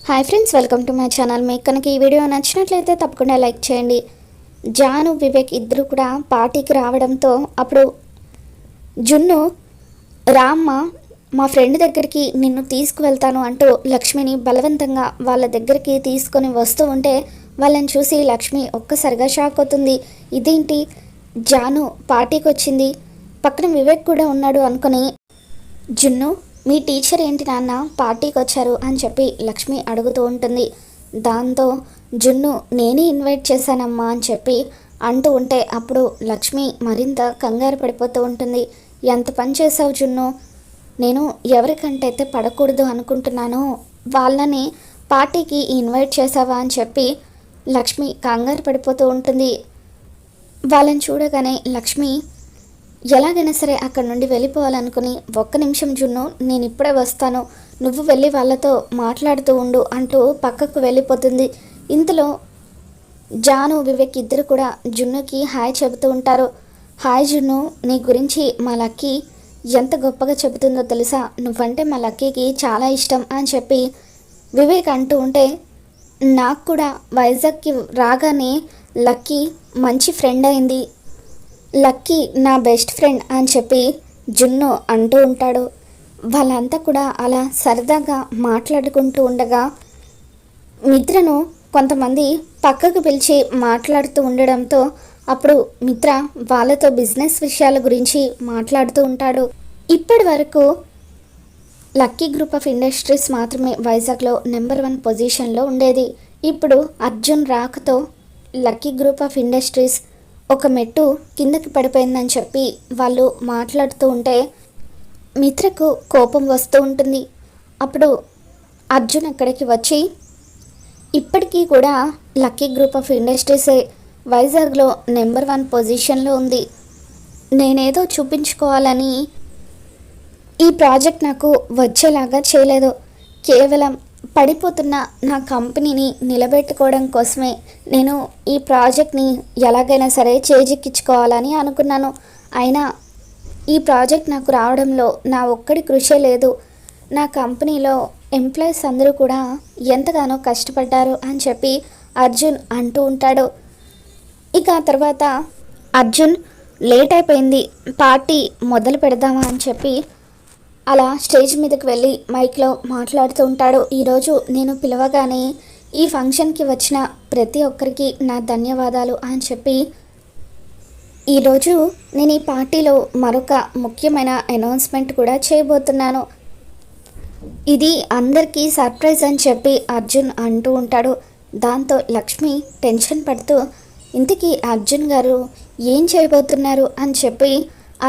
Hi friends, welcome to my channel. మీకు కనుక ఈ వీడియో నచ్చినట్లయితే తప్పకుండా లైక్ చేయండి. జాను వివేక్ ఇద్దరు కూడా పార్టీకి రావడంతో అప్పుడు జున్ను రామ్మ మా ఫ్రెండ్ దగ్గరికి నిన్ను తీసుకువెళ్తాను అంటూ లక్ష్మిని బలవంతంగా వాళ్ళ దగ్గరికి తీసుకొని వస్తూ ఉంటే వాళ్ళని చూసి లక్ష్మి ఒక్కసారిగా షాక్ అవుతుంది. ఇదేంటి జాను పార్టీకి వచ్చింది, పక్కన వివేక్ కూడా ఉన్నాడు అనుకుని జున్ను మీ టీచర్ ఏంటి నాన్న పార్టీకి వచ్చారు అని చెప్పి లక్ష్మి అడుగుతూ ఉంటుంది. దాంతో జున్ను నేనే ఇన్వైట్ చేశానమ్మా అని చెప్పి అంటూ ఉంటే అప్పుడు లక్ష్మి మరింత కంగారు పడిపోతూ ఉంటుంది. ఎంత పని చేసావు జున్ను, నేను ఎవరికంటే అయితే పడకూడదు అనుకుంటున్నాను వాళ్ళని పార్టీకి ఇన్వైట్ చేసావా అని చెప్పి లక్ష్మి కంగారు పడిపోతూ ఉంటుంది. వాళ్ళని చూడగానే లక్ష్మి ఎలాగైనా సరే అక్కడి నుండి వెళ్ళిపోవాలనుకుని ఒక్క నిమిషం జున్ను నేను ఇప్పుడే వస్తాను, నువ్వు వెళ్ళి వాళ్ళతో మాట్లాడుతూ ఉండు అంటూ పక్కకు వెళ్ళిపోతుంది. ఇంతలో జాను వివేక్ ఇద్దరు కూడా జున్నుకి హాయ్ చెబుతూ ఉంటారు. హాయ్ జున్ను, నీ గురించి మా లక్కీ ఎంత గొప్పగా చెబుతుందో తెలుసా, నువ్వంటే మా లక్కీకి చాలా ఇష్టం అని చెప్పి వివేక్ అంటూ ఉంటే నాకు కూడా వైజాగ్కి రాగానే లక్కీ మంచి ఫ్రెండ్ అయింది, లక్కీ నా బెస్ట్ ఫ్రెండ్ అని చెప్పి జున్ను అంటూ ఉంటాడు. వాళ్ళంతా కూడా అలా సరదాగా మాట్లాడుకుంటూ ఉండగా మిత్రను కొంతమంది పక్కకు పిలిచి మాట్లాడుతూ ఉండడంతో అప్పుడు మిత్ర వాళ్ళతో బిజినెస్ విషయాల గురించి మాట్లాడుతూ ఉంటాడు. ఇప్పటి వరకు లక్కీ గ్రూప్ ఆఫ్ ఇండస్ట్రీస్ మాత్రమే వైజాగ్లో నెంబర్ 1 పొజిషన్లో ఉండేది. ఇప్పుడు అర్జున్ రాకతో లక్కీ గ్రూప్ ఆఫ్ ఇండస్ట్రీస్ ఒక మెట్టు కిందకి పడిపోయిందని చెప్పి వాళ్ళు మాట్లాడుతూ ఉంటే మిత్రకు కోపం వస్తూ ఉంటుంది. అప్పుడు అర్జున్ అక్కడికి వచ్చి ఇప్పటికీ కూడా లక్కీ గ్రూప్ ఆఫ్ ఇండస్ట్రీసే వైజాగ్లో నెంబర్ 1 పొజిషన్లో ఉంది, నేనేదో చూపించుకోవాలని ఈ ప్రాజెక్ట్ నాకు వచ్చేలాగా చేయలేదు, కేవలం పడిపోతున్న నా కంపెనీని నిలబెట్టుకోవడం కోసమే నేను ఈ ప్రాజెక్ట్ని ఎలాగైనా సరే చేజిక్కించుకోవాలని అనుకున్నాను. అయినా ఈ ప్రాజెక్ట్ నాకు రావడంలో నా ఒక్కడి కృషే లేదు, నా కంపెనీలో ఎంప్లాయీస్ అందరూ కూడా ఎంతగానో కష్టపడ్డారు అని చెప్పి అర్జున్ అంటూ ఉంటాడు. ఇక తర్వాత అర్జున్ లేట్ అయిపోయింది, పార్టీ మొదలు పెడదామా అని చెప్పి అలా స్టేజ్ మీదకి వెళ్ళి మైక్లో మాట్లాడుతూ ఉంటాడు. ఈరోజు నేను పిలవగానే ఈ ఫంక్షన్కి వచ్చిన ప్రతి ఒక్కరికి నా ధన్యవాదాలు అని చెప్పి ఈరోజు నేను ఈ పార్టీలో మరొక ముఖ్యమైన అనౌన్స్మెంట్ కూడా చేయబోతున్నాను, ఇది అందరికీ సర్ప్రైజ్ అని చెప్పి అర్జున్ అంటూ ఉంటాడు. దాంతో లక్ష్మి టెన్షన్ పడుతూ ఇంతకీ అర్జున్ గారు ఏం చేయబోతున్నారు అని చెప్పి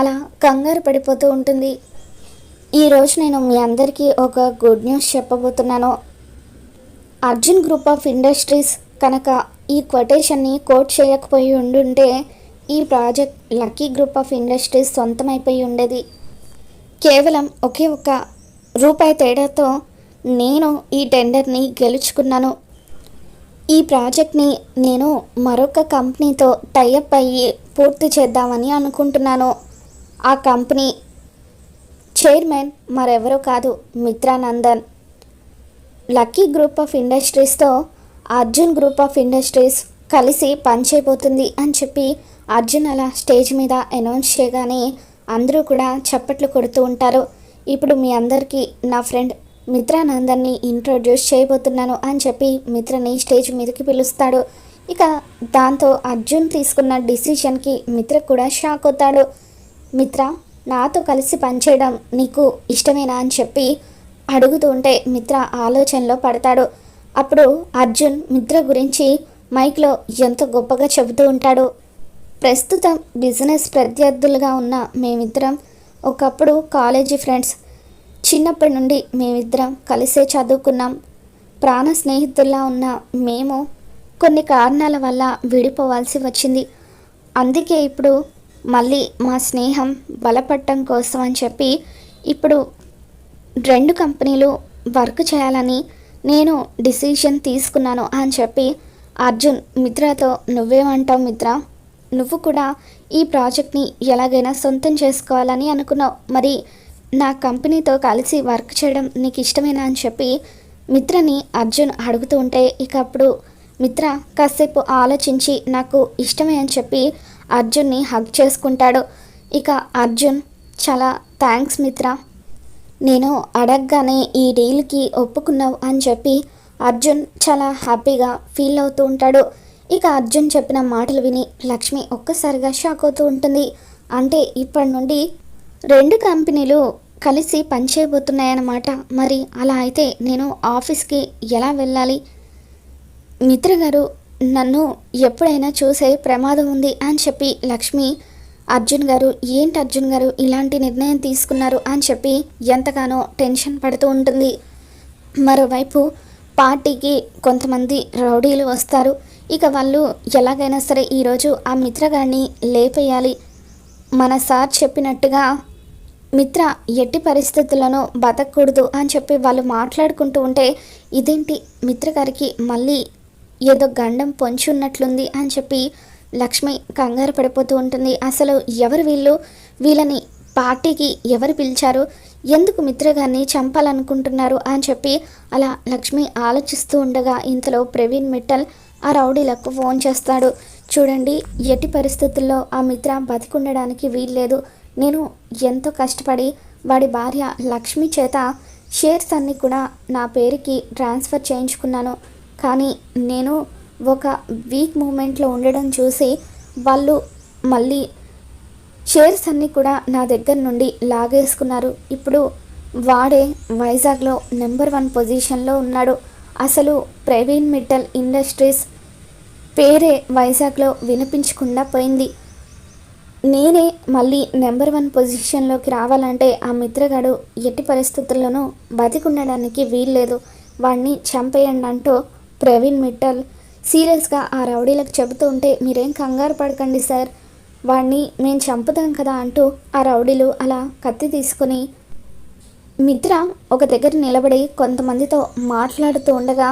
అలా కంగారు పడిపోతూ ఉంటుంది. ఈరోజు నేను మీ అందరికీ ఒక గుడ్ న్యూస్ చెప్పబోతున్నాను. అర్జున్ గ్రూప్ ఆఫ్ ఇండస్ట్రీస్ కనుక ఈ కొటేషన్ని కోట్ చేయకపోయి ఉండుంటే ఈ project Lucky group of industries సొంతమైపోయి ఉండేది. కేవలం ఒకే ఒక్క రూపాయి తేడాతో నేను ఈ టెండర్ని గెలుచుకున్నాను. ఈ ప్రాజెక్ట్ని నేను మరొక కంపెనీతో టైఅప్ అయ్యి పూర్తి చేద్దామని అనుకుంటున్నాను. ఆ కంపెనీ చైర్మన్ మరెవరో కాదు, మిత్రానందన్. లక్కీ గ్రూప్ ఆఫ్ ఇండస్ట్రీస్తో అర్జున్ గ్రూప్ ఆఫ్ ఇండస్ట్రీస్ కలిసి పనిచేయబోతుంది అని చెప్పి అర్జున్ అలా స్టేజ్ మీద అనౌన్స్ చేయగానే అందరూ కూడా చప్పట్లు కొడుతూ ఉంటారు. ఇప్పుడు మీ అందరికీ నా ఫ్రెండ్ మిత్రానందన్ని ఇంట్రొడ్యూస్ చేయబోతున్నాను అని చెప్పి మిత్రని స్టేజ్ మీదకి పిలుస్తాడు. ఇక దాంతో అర్జున్ తీసుకున్న డిసిషన్కి మిత్ర కూడా షాక్ అవుతాడు. మిత్ర, నాతో కలిసి పనిచేయడం నీకు ఇష్టమేనా అని చెప్పి అడుగుతూ ఉంటే మిత్ర ఆలోచనలో పడతాడు. అప్పుడు అర్జున్ మిత్ర గురించి మైక్లో ఎంతో గొప్పగా చెబుతూ ఉంటాడు. ప్రస్తుతం బిజినెస్ ప్రత్యర్థులుగా ఉన్న మేమిద్దరం ఒకప్పుడు కాలేజీ ఫ్రెండ్స్, చిన్నప్పటి నుండి మేమిద్దరం కలిసే చదువుకున్నాం, ప్రాణ స్నేహితుల్లా ఉన్న మేము కొన్ని కారణాల వల్ల విడిపోవాల్సి వచ్చింది. అందుకే ఇప్పుడు మళ్ళీ మా స్నేహం బలపడటం కోసం అని చెప్పి ఇప్పుడు 2 కంపెనీలు వర్క్ చేయాలని నేను డిసిషన్ తీసుకున్నాను అని చెప్పి అర్జున్ మిత్రతో నువ్వేమంటావు మిత్ర, నువ్వు కూడా ఈ ప్రాజెక్ట్ని ఎలాగైనా సొంతం చేసుకోవాలని అనుకున్నావు, మరి నా కంపెనీతో కలిసి వర్క్ చేయడం నీకు ఇష్టమేనా అని చెప్పి మిత్రని అర్జున్ అడుగుతూ ఉంటే ఇక అప్పుడు మిత్ర కాసేపు ఆలోచించి నాకు ఇష్టమే అని చెప్పి అర్జున్ని హగ్ చేసుకుంటాడు. ఇక అర్జున్ చాలా థ్యాంక్స్ మిత్ర, నేను అడగగానే ఈ డీల్కి ఒప్పుకున్నావు అని చెప్పి అర్జున్ చాలా హ్యాపీగా ఫీల్ అవుతూ ఉంటాడు. ఇక అర్జున్ చెప్పిన మాటలు విని లక్ష్మి ఒక్కసారిగా షాక్ అవుతూ ఉంటుంది. అంటే ఇప్పటి నుండి 2 కంపెనీలు కలిసి పనిచేయబోతున్నాయన్నమాట. మరి అలా అయితే నేను ఆఫీస్కి ఎలా వెళ్ళాలి? మిత్ర గారు నన్ను ఎప్పుడైనా చూసే ప్రమాదం ఉంది అని చెప్పి లక్ష్మి అర్జున్ గారు ఏంటి అర్జున్ గారు ఇలాంటి నిర్ణయం తీసుకున్నారు అని చెప్పి ఎంతగానో టెన్షన్ పడుతూ ఉంటుంది. మరోవైపు పార్టీకి కొంతమంది రౌడీలు వస్తారు. ఇక వాళ్ళు ఎలాగైనా సరే ఈరోజు ఆ మిత్ర గారిని లేపేయాలి. మన సార్ చెప్పినట్టుగా మిత్ర ఎట్టి పరిస్థితులను బతకూడదు అని చెప్పి వాళ్ళు మాట్లాడుకుంటూ ఉంటే ఇదేంటి మిత్ర గారికి మళ్ళీ ఏదో గండం పొంచి ఉన్నట్లుంది అని చెప్పి లక్ష్మి కంగారు పడిపోతూ ఉంటుంది. అసలు ఎవరు వీళ్ళని పార్టీకి ఎవరు పిలిచారు, ఎందుకు మిత్ర గారిని చంపాలనుకుంటున్నారు అని చెప్పి అలా లక్ష్మి ఆలోచిస్తూ ఉండగా ఇంతలో ప్రవీణ్ మిట్టల్ ఆ రౌడీలకు ఫోన్ చేస్తాడు. చూడండి, ఎట్టి పరిస్థితుల్లో ఆ మిత్ర బతికుండడానికి వీల్లేదు. నేను ఎంతో కష్టపడి వాడి భార్య లక్ష్మి చేత షేర్స్ అన్నీ కూడా నా పేరుకి ట్రాన్స్ఫర్ చేయించుకున్నాను. కానీ నేను ఒక వీక్ మూమెంట్లో ఉండడం చూసి వాళ్ళు మళ్ళీ షేర్స్ అన్నీ కూడా నా దగ్గర నుండి లాగేసుకున్నారు. ఇప్పుడు వాడే వైజాగ్లో నెంబర్ 1 పొజిషన్లో ఉన్నాడు. అసలు ప్రవీణ్ మిట్టల్ ఇండస్ట్రీస్ పేరే వైజాగ్లో వినిపించకుండా పోయింది. నేనే మళ్ళీ నెంబర్ 1 పొజిషన్లోకి రావాలంటే ఆ మిత్రగాడు ఎట్టి పరిస్థితుల్లోనూ బతికుండడానికి వీల్లేదు, వాడిని చంపేయండి అంటూ ప్రవీణ్ మిట్టల్ సీరియస్గా ఆ రౌడీలకు చెబుతూ ఉంటే మీరేం కంగారు పడకండి సార్, వాడిని మేము చంపుతాం కదా అంటూ ఆ రౌడీలు అలా కత్తి తీసుకొని మిత్ర ఒక దగ్గర నిలబడి కొంతమందితో మాట్లాడుతూ ఉండగా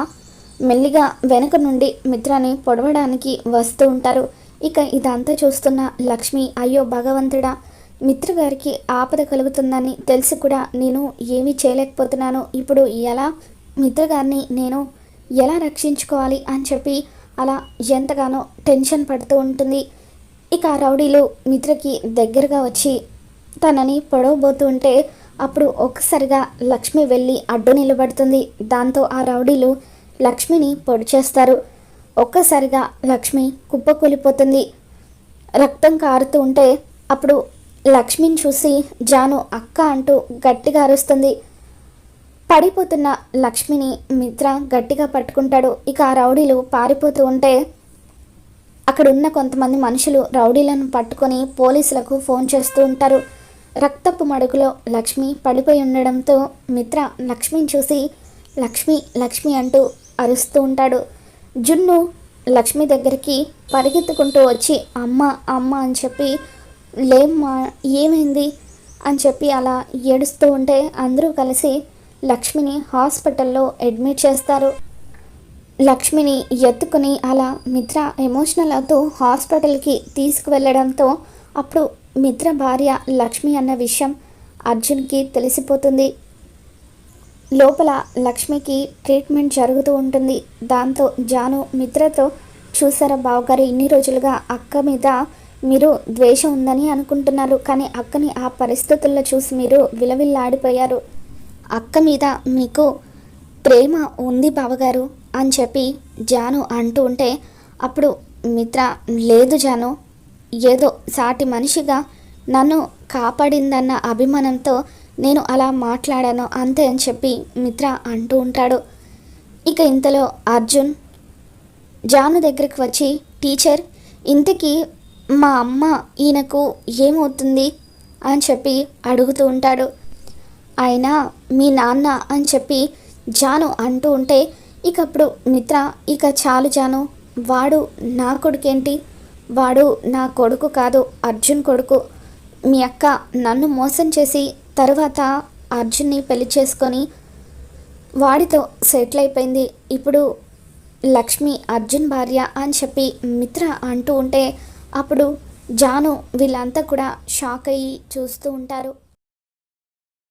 మెల్లిగా వెనక నుండి మిత్రాని పొడవడానికి వస్తూ ఉంటారు. ఇక ఇదంతా చూస్తున్న లక్ష్మి అయ్యో భగవంతుడా, మిత్ర గారికి ఆపద కలుగుతుందని తెలిసి కూడా నేను ఏమీ చేయలేకపోతున్నాను. ఇప్పుడు ఎలా మిత్ర గారిని నేను ఎలా రక్షించుకోవాలి అని చెప్పి అలా ఎంతగానో టెన్షన్ పడుతూ ఉంటుంది. ఇక ఆ రౌడీలు మిత్రకి దగ్గరగా వచ్చి తనని పొడవబోతూ ఉంటే అప్పుడు ఒక్కసారిగా లక్ష్మి వెళ్ళి అడ్డు నిలబడుతుంది. దాంతో ఆ రౌడీలు లక్ష్మిని పొడి చేస్తారు. ఒక్కసారిగా లక్ష్మి కుప్పకూలిపోతుంది. రక్తం కారుతూ ఉంటే అప్పుడు లక్ష్మిని చూసి జాను అక్క అంటూ గట్టిగా అరుస్తుంది. పడిపోతున్న లక్ష్మిని మిత్ర గట్టిగా పట్టుకుంటాడు. ఇక ఆ రౌడీలు పారిపోతూ ఉంటే అక్కడున్న కొంతమంది మనుషులు రౌడీలను పట్టుకొని పోలీసులకు ఫోన్ చేస్తూ ఉంటారు. రక్తపు మడుగులో లక్ష్మి పడిపోయి ఉండడంతో మిత్ర లక్ష్మిని చూసి లక్ష్మి లక్ష్మి అంటూ అరుస్తూ ఉంటాడు. జున్ను లక్ష్మి దగ్గరికి పరిగెత్తుకుంటూ వచ్చి అమ్మ అమ్మ అని చెప్పి లేమ్మా ఏమైంది అని చెప్పి అలా ఏడుస్తూ ఉంటే అందరూ కలిసి లక్ష్మిని హాస్పిటల్లో అడ్మిట్ చేస్తారు. లక్ష్మిని ఎత్తుకుని అలా మిత్ర ఎమోషనల్ అవుతూ హాస్పిటల్కి తీసుకువెళ్ళడంతో అప్పుడు మిత్ర భార్య లక్ష్మి అన్న విషయం అర్జున్కి తెలిసిపోతుంది. లోపల లక్ష్మికి ట్రీట్మెంట్ జరుగుతూ ఉంటుంది. దాంతో జాను మిత్రతో చూసారా బావగారు, ఇన్ని రోజులుగా అక్క మీద మీరు ద్వేషం ఉందని అనుకుంటున్నారు, కానీ అక్కని ఆ పరిస్థితుల్లో చూసి మీరు విలవిల్లాడిపోయారు. అక్క మీద మీకు ప్రేమ ఉంది బావగారు అని చెప్పి జాను అంటూ ఉంటే అప్పుడు మిత్ర లేదు జాను, ఏదో సాటి మనిషిగా నన్ను కాపాడిందన్న అభిమానంతో నేను అలా మాట్లాడాను అంతే అని చెప్పి మిత్ర అంటూ ఉంటాడు. ఇక ఇంతలో అర్జున్ జాను దగ్గరికి వచ్చి టీచర్ ఇంతకీ మా అమ్మ ఈయనకు ఏమవుతుంది అని చెప్పి అడుగుతూ ఉంటాడు. ఆయన మీ నాన్న అని చెప్పి జాను అంటూ ఉంటే ఇక అప్పుడు మిత్ర ఇక చాలు జాను, వాడు నా కొడుకేంటి, వాడు నా కొడుకు కాదు అర్జున్ కొడుకు. మీ అక్క నన్ను మోసం చేసి తర్వాత అర్జున్ని పెళ్లి చేసుకొని వాడితో సెటిల్ అయిపోయింది. ఇప్పుడు లక్ష్మి అర్జున్ భార్య అని చెప్పి మిత్ర అంటూ ఉంటే అప్పుడు జాను వీళ్ళంతా కూడా షాక్ అయ్యి చూస్తూ ఉంటారు.